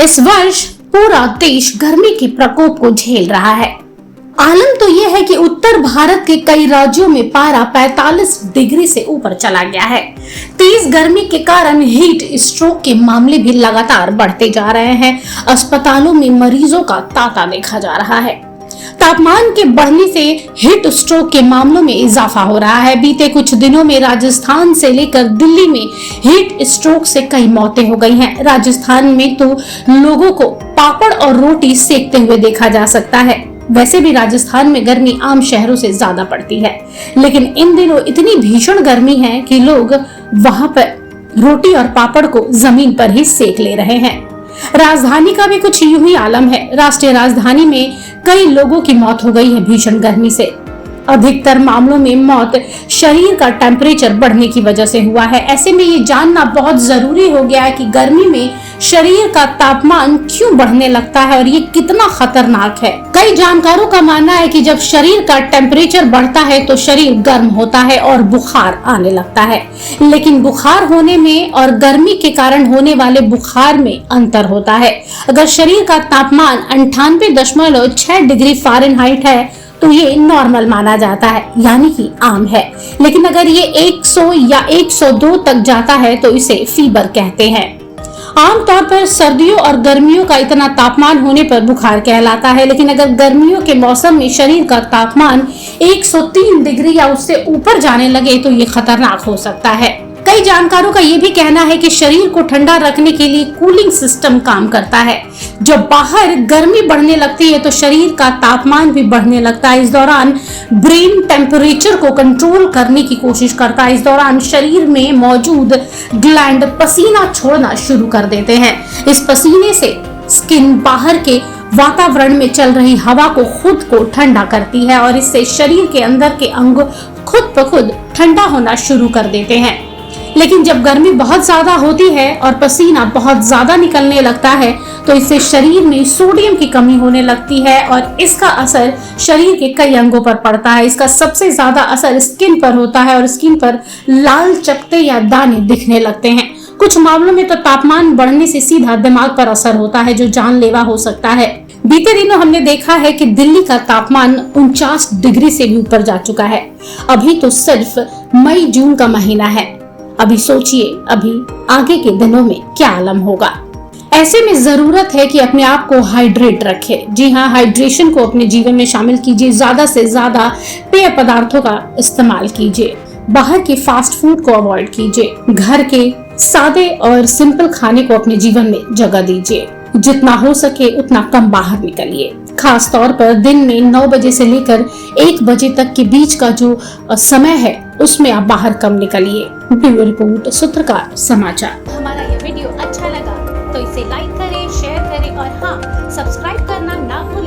इस वर्ष पूरा देश गर्मी के प्रकोप को झेल रहा है। आलम तो यह है कि उत्तर भारत के कई राज्यों में पारा 45 डिग्री से ऊपर चला गया है। तेज गर्मी के कारण हीट स्ट्रोक के मामले भी लगातार बढ़ते जा रहे हैं। अस्पतालों में मरीजों का तांता देखा जा रहा है। तापमान के बढ़ने से हीट स्ट्रोक के मामलों में इजाफा हो रहा है। बीते कुछ दिनों में राजस्थान से लेकर दिल्ली में हीट स्ट्रोक से कई मौतें हो गई हैं। राजस्थान में तो लोगों को पापड़ और रोटी सेकते हुए देखा जा सकता है। वैसे भी राजस्थान में गर्मी आम शहरों से ज्यादा पड़ती है, लेकिन इन दिनों इतनी भीषण गर्मी है कि लोग वहां पर रोटी और पापड़ को जमीन पर ही सेक ले रहे हैं। राजधानी का भी कुछ यूं ही आलम है। राष्ट्रीय राजधानी में कई लोगों की मौत हो गई है भीषण गर्मी से। अधिकतर मामलों में मौत शरीर का टेम्परेचर बढ़ने की वजह से हुआ है। ऐसे में ये जानना बहुत जरूरी हो गया है कि गर्मी में शरीर का तापमान क्यों बढ़ने लगता है और ये कितना खतरनाक है। कई जानकारों का मानना है कि जब शरीर का टेम्परेचर बढ़ता है तो शरीर गर्म होता है और बुखार आने लगता है, लेकिन बुखार होने में और गर्मी के कारण होने वाले बुखार में अंतर होता है। अगर शरीर का तापमान 98.6 डिग्री फ़ारेनहाइट है तो ये नॉर्मल माना जाता है, यानी कि आम है। लेकिन अगर ये 100 या 102 तक जाता है तो इसे फीवर कहते हैं। आमतौर पर सर्दियों और गर्मियों का इतना तापमान होने पर बुखार कहलाता है, लेकिन अगर गर्मियों के मौसम में शरीर का तापमान 103 डिग्री या उससे ऊपर जाने लगे तो ये खतरनाक हो सकता है। कई जानकारों का ये भी कहना है कि शरीर को ठंडा रखने के लिए कूलिंग सिस्टम काम करता है। जब बाहर गर्मी बढ़ने लगती है तो शरीर का तापमान भी बढ़ने लगता है। इस दौरान ब्रेन टेम्परेचर को कंट्रोल करने की कोशिश करता है। इस दौरान शरीर में मौजूद ग्लैंड पसीना छोड़ना शुरू कर देते हैं। इस पसीने से स्किन बाहर के वातावरण में चल रही हवा को खुद को ठंडा करती है और इससे शरीर के अंदर के अंग खुद ब खुद ठंडा होना शुरू कर देते हैं। लेकिन जब गर्मी बहुत ज्यादा होती है और पसीना बहुत ज्यादा निकलने लगता है तो इससे शरीर में सोडियम की कमी होने लगती है और इसका असर शरीर के कई अंगों पर पड़ता है। इसका सबसे ज्यादा असर स्किन पर होता है और स्किन पर लाल चकत्ते या दाने दिखने लगते हैं। कुछ मामलों में तो तापमान बढ़ने से सीधा दिमाग पर असर होता है जो जानलेवा हो सकता है। बीते दिनों हमने देखा है कि दिल्ली का तापमान 49 डिग्री से भी ऊपर जा चुका है। अभी तो सिर्फ मई जून का महीना है। अभी सोचिए अभी आगे के दिनों में क्या आलम होगा। ऐसे में जरूरत है कि अपने आप को हाइड्रेट रखें। जी हाँ, हाइड्रेशन को अपने जीवन में शामिल कीजिए। ज्यादा से ज्यादा पेय पदार्थों का इस्तेमाल कीजिए। बाहर के फास्ट फूड को अवॉइड कीजिए। घर के सादे और सिंपल खाने को अपने जीवन में जगह दीजिए। जितना हो सके उतना कम बाहर निकलिए। खास तौर पर दिन में 9 बजे से लेकर 1 बजे तक के बीच का जो समय है उसमें आप बाहर कम निकलिए। ब्यूरो रिपोर्ट, सूत्रकार समाचार। हमारा ये वीडियो अच्छा लगा तो इसे लाइक करें, शेयर करें और हाँ, सब्सक्राइब करें।